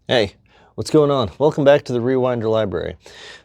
Hey, what's going on? Welcome back to the Rewinder Library.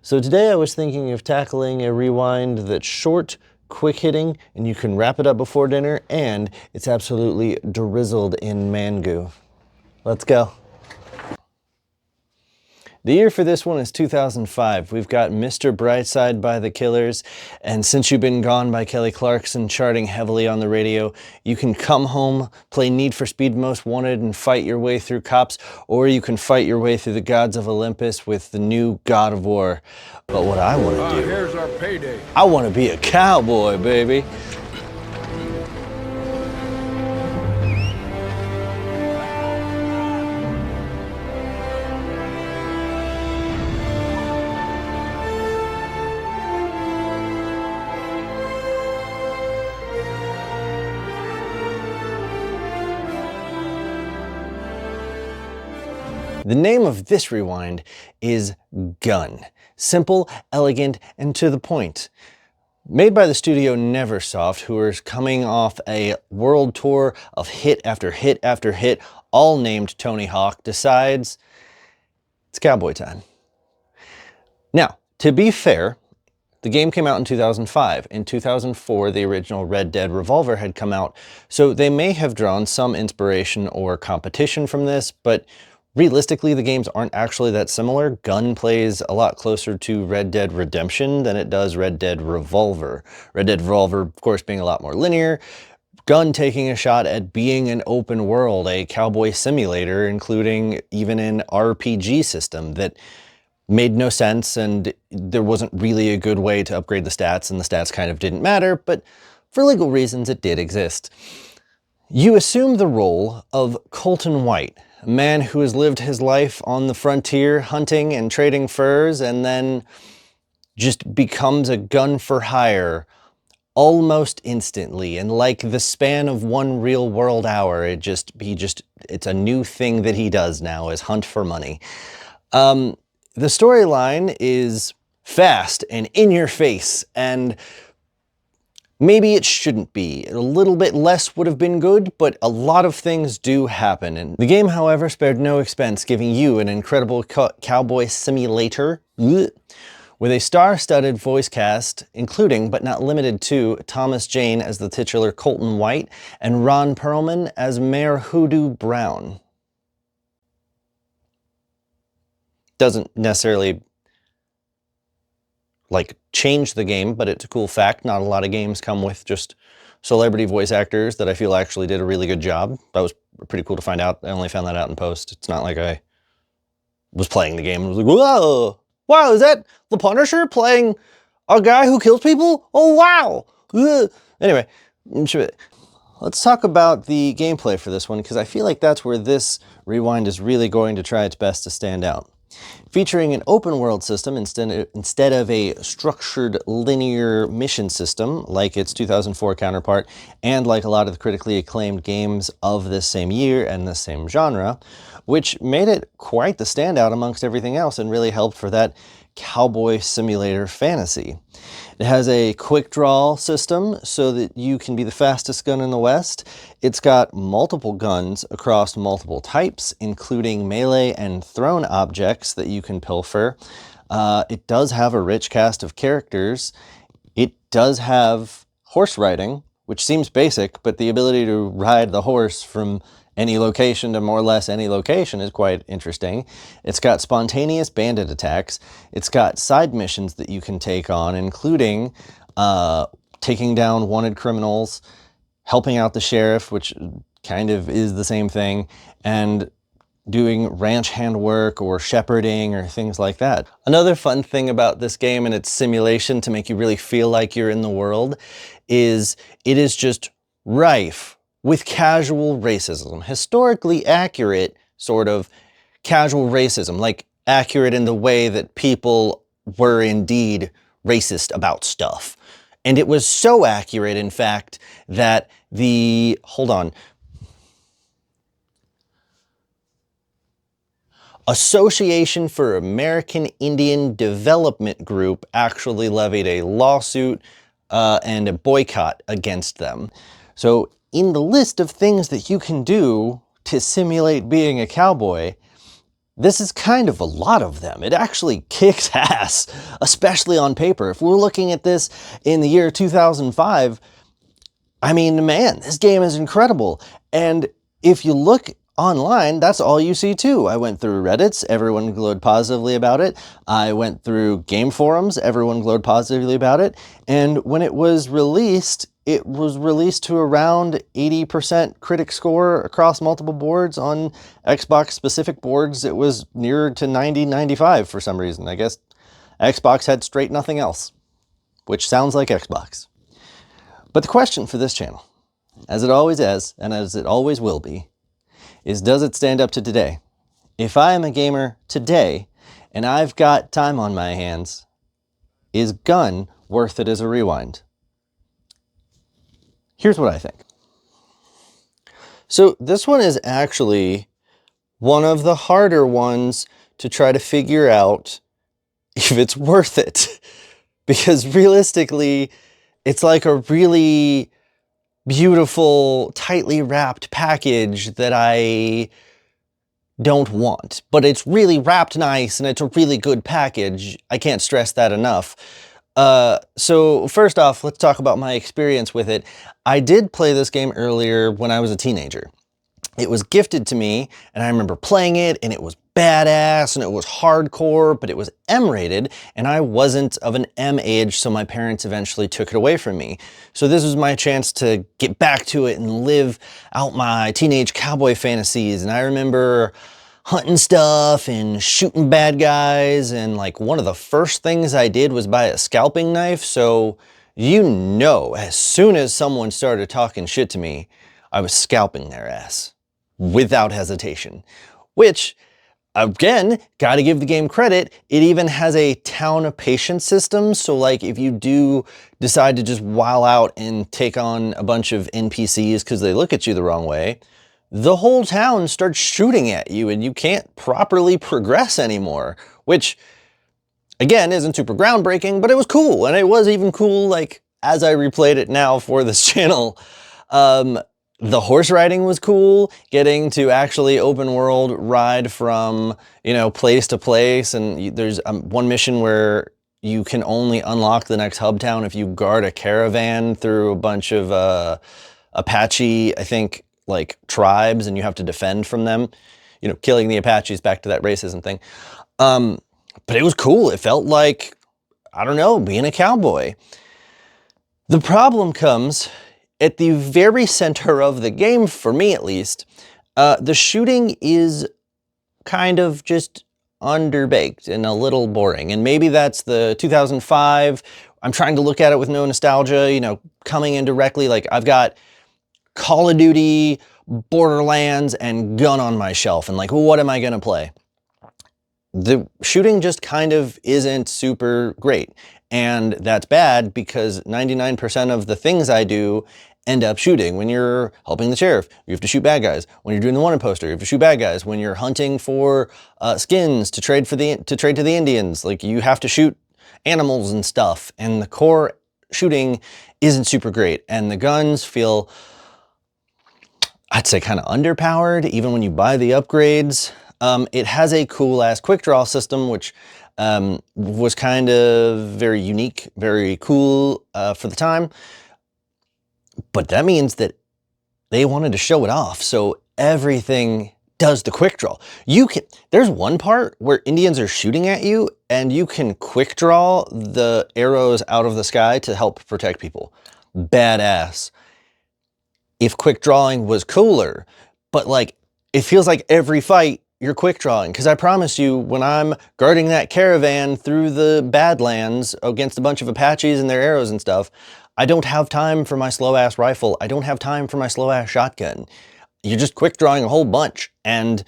So today I was thinking of tackling a rewind that's short, quick-hitting, and you can wrap it up before dinner, and it's absolutely drizzled in man goo. Let's go. The year for this one is 2005. We've got Mr. Brightside by The Killers, and Since You've Been Gone by Kelly Clarkson charting heavily on the radio. You can come home, play Need for Speed Most Wanted, and fight your way through cops, or you can fight your way through the gods of Olympus with the new God of War. But what I want to do, here's our payday. I want to be a cowboy, baby. The name of this rewind is Gun. Simple, elegant, and to the point. Made by the studio Neversoft, who are coming off a world tour of hit after hit after hit, all named Tony Hawk, decides it's cowboy time. Now, to be fair, the game came out in 2005. In 2004, the original Red Dead Revolver had come out, so they may have drawn some inspiration or competition from this, but realistically, the games aren't actually that similar. Gun plays a lot closer to Red Dead Redemption than it does Red Dead Revolver. Red Dead Revolver, of course, being a lot more linear. Gun taking a shot at being an open world, a cowboy simulator, including even an RPG system that made no sense, and there wasn't really a good way to upgrade the stats, and the stats kind of didn't matter, but for legal reasons, it did exist. You assume the role of Colton White, a man who has lived his life on the frontier hunting and trading furs and then just becomes a gun for hire almost instantly. And like the span of one real world hour, it's a new thing that he does now, is hunt for money. The storyline is fast and in your face, and maybe it shouldn't be. A little bit less would have been good, but a lot of things do happen. And the game, however, spared no expense, giving you an incredible cowboy simulator with a star-studded voice cast, including, but not limited to, Thomas Jane as the titular Colton White and Ron Perlman as Mayor Hoodoo Brown. Doesn't necessarily change the game, but it's a cool fact. Not a lot of games come with just celebrity voice actors that I feel actually did a really good job. That was pretty cool to find out. I only found that out in post. It's not like I was playing the game and was like, whoa, wow, is that the Punisher playing a guy who kills people? Oh, wow. Anyway, let's talk about the gameplay for this one, because I feel like that's where this rewind is really going to try its best to stand out. Featuring an open world system instead of a structured linear mission system like its 2004 counterpart, and like a lot of the critically acclaimed games of this same year and the same genre, which made it quite the standout amongst everything else and really helped for that cowboy simulator fantasy. It has a quick draw system so that you can be the fastest gun in the West. It's got multiple guns across multiple types, including melee and thrown objects that you can pilfer. It does have a rich cast of characters. It does have horse riding, which seems basic, but the ability to ride the horse from any location to more or less any location is quite interesting. It's got spontaneous bandit attacks. It's got side missions that you can take on, including taking down wanted criminals, helping out the sheriff, which kind of is the same thing, and doing ranch hand work or shepherding or things like that. Another fun thing about this game and its simulation to make you really feel like you're in the world is it is just rife with casual racism. Historically accurate sort of casual racism, like accurate in the way that people were indeed racist about stuff. And it was so accurate, in fact, that Association for American Indian Development Group actually levied a lawsuit and a boycott against them. So in the list of things that you can do to simulate being a cowboy, this is kind of a lot of them. It actually kicks ass, especially on paper. If we're looking at this in the year 2005, I mean, man, this game is incredible. And if you look online, that's all you see too. I went through Reddits, everyone glowed positively about it. I went through game forums, everyone glowed positively about it. And when it was released to around 80% critic score across multiple boards. On Xbox specific boards, it was nearer to 90, 95 for some reason. I guess Xbox had straight nothing else, which sounds like Xbox. But the question for this channel, as it always is, and as it always will be, is does it stand up to today? If I am a gamer today, and I've got time on my hands, is Gun worth it as a rewind? Here's what I think. So this one is actually one of the harder ones to try to figure out if it's worth it. Because realistically, it's like a really beautiful, tightly wrapped package that I don't want. But it's really wrapped nice and it's a really good package. I can't stress that enough. So first off, let's talk about my experience with it. I did play this game earlier when I was a teenager. It was gifted to me, and I remember playing it, and it was badass, and it was hardcore, but it was M-rated, and I wasn't of an M age, so my parents eventually took it away from me. So this was my chance to get back to it and live out my teenage cowboy fantasies, and I remember hunting stuff and shooting bad guys, and like one of the first things I did was buy a scalping knife. So you know, as soon as someone started talking shit to me, I was scalping their ass without hesitation. Which, again, gotta give the game credit, it even has a town of patience system. So like if you do decide to just while out and take on a bunch of NPCs because they look at you the wrong way, the whole town starts shooting at you and you can't properly progress anymore, which again isn't super groundbreaking, but it was cool. And it was even cool like as I replayed it now for this channel. The horse riding was cool, getting to actually open world ride from, you know, place to place. And there's one mission where you can only unlock the next hub town if you guard a caravan through a bunch of Apache, I think, like tribes, and you have to defend from them, you know, killing the Apaches, back to that racism thing. But it was cool. It felt like, I don't know, being a cowboy. The problem comes at the very center of the game, for me at least. The shooting is kind of just underbaked and a little boring. And maybe that's the 2005. I'm trying to look at it with no nostalgia, you know, coming in directly. Like I've got Call of Duty, Borderlands, and Gun on my shelf. And like, what am I gonna play? The shooting just kind of isn't super great. And that's bad because 99% of the things I do end up shooting. When you're helping the sheriff, you have to shoot bad guys. When you're doing the wanted poster, you have to shoot bad guys. When you're hunting for skins to trade to the Indians, like you have to shoot animals and stuff. And the core shooting isn't super great. And the guns feel, I'd say, kind of underpowered, even when you buy the upgrades. It has a cool ass quick draw system, which was kind of very unique, very cool for the time. But that means that they wanted to show it off. So everything does the quick draw. There's one part where Indians are shooting at you and you can quick draw the arrows out of the sky to help protect people. Badass. If quick drawing was cooler, but like, it feels like every fight you're quick drawing. Because I promise you, when I'm guarding that caravan through the Badlands against a bunch of Apaches and their arrows and stuff, I don't have time for my slow ass rifle. I don't have time for my slow ass shotgun. You're just quick drawing a whole bunch and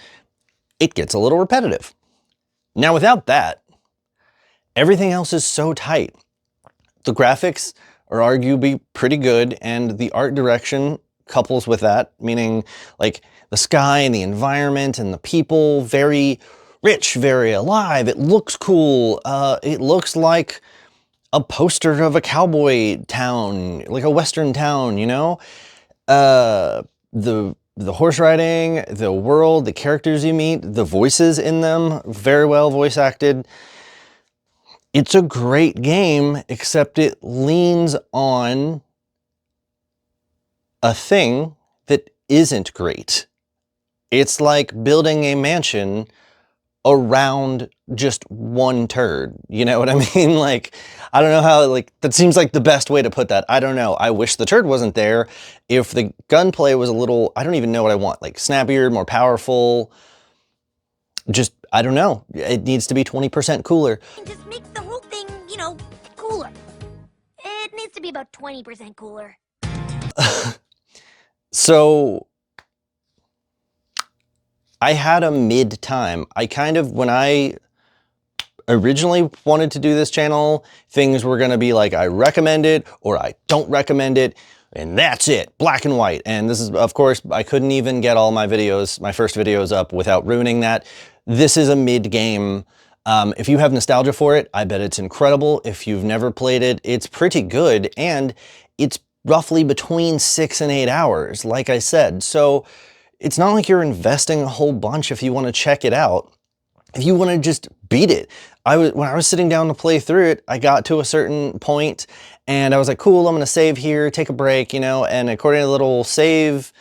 it gets a little repetitive. Now without that, everything else is so tight. The graphics are arguably pretty good, and the art direction couples with that, meaning like the sky and the environment and the people, very rich, very alive. It looks cool. It looks like a poster of a cowboy town, like a Western town, you know? The the horse riding, the world, the characters you meet, the voices in them, very well voice acted. It's a great game, except it leans on a thing that isn't great. It's like building a mansion around just one turd. You know what I mean? Like, I don't know how, like, that seems like the best way to put that. I don't know. I wish the turd wasn't there. If the gunplay was a little, I don't even know what I want, like snappier, more powerful. Just, I don't know. It needs to be 20% cooler. It just makes the whole thing, you know, cooler. It needs to be about 20% cooler. So I had a mid time. I kind of, when I originally wanted to do this channel, things were gonna be like, I recommend it or I don't recommend it, and that's it, black and white. And this is, of course, I couldn't even get all my videos, my first videos up without ruining that. This is a mid-game. If you have nostalgia for it, I bet it's incredible. If you've never played it, it's pretty good, and it's roughly between 6 and 8 hours, like I said. So it's not like you're investing a whole bunch if you want to check it out. If you want to just beat it. When I was sitting down to play through it, I got to a certain point and I was like, cool, I'm going to save here, take a break, you know, and according to the little save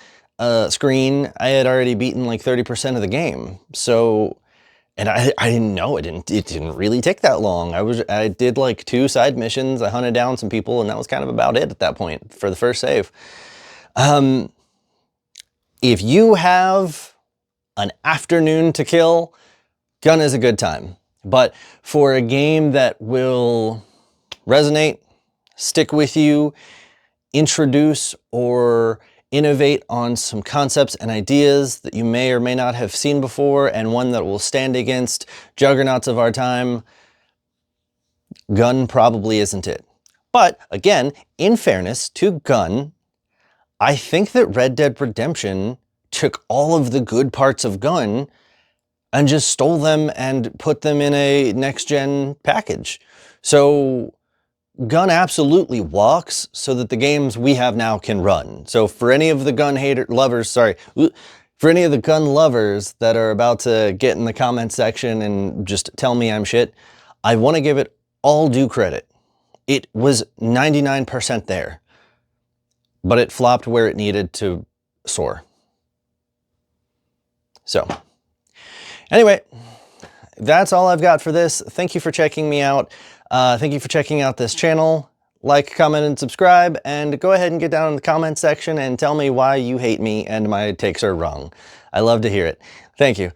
screen, I had already beaten like 30% of the game. So, and I didn't know it didn't really take that long. I did like 2 side missions, I hunted down some people, and that was kind of about it at that point for the first save. If you have an afternoon to kill, Gun is a good time. But for a game that will resonate, stick with you, introduce or innovate on some concepts and ideas that you may or may not have seen before, and one that will stand against juggernauts of our time, Gun probably isn't it. But again, in fairness to Gun, I think that Red Dead Redemption took all of the good parts of Gun and just stole them and put them in a next-gen package. So Gun absolutely walks so that the games we have now can run. So for any of the gun lovers that are about to get in the comment section and just tell me I'm shit, I want to give it all due credit. It was 99% there, but it flopped where it needed to soar. So anyway, that's all I've got for this. Thank you for checking me out. Thank you for checking out this channel. Like, comment, and subscribe, and go ahead and get down in the comment section and tell me why you hate me and my takes are wrong. I love to hear it. Thank you.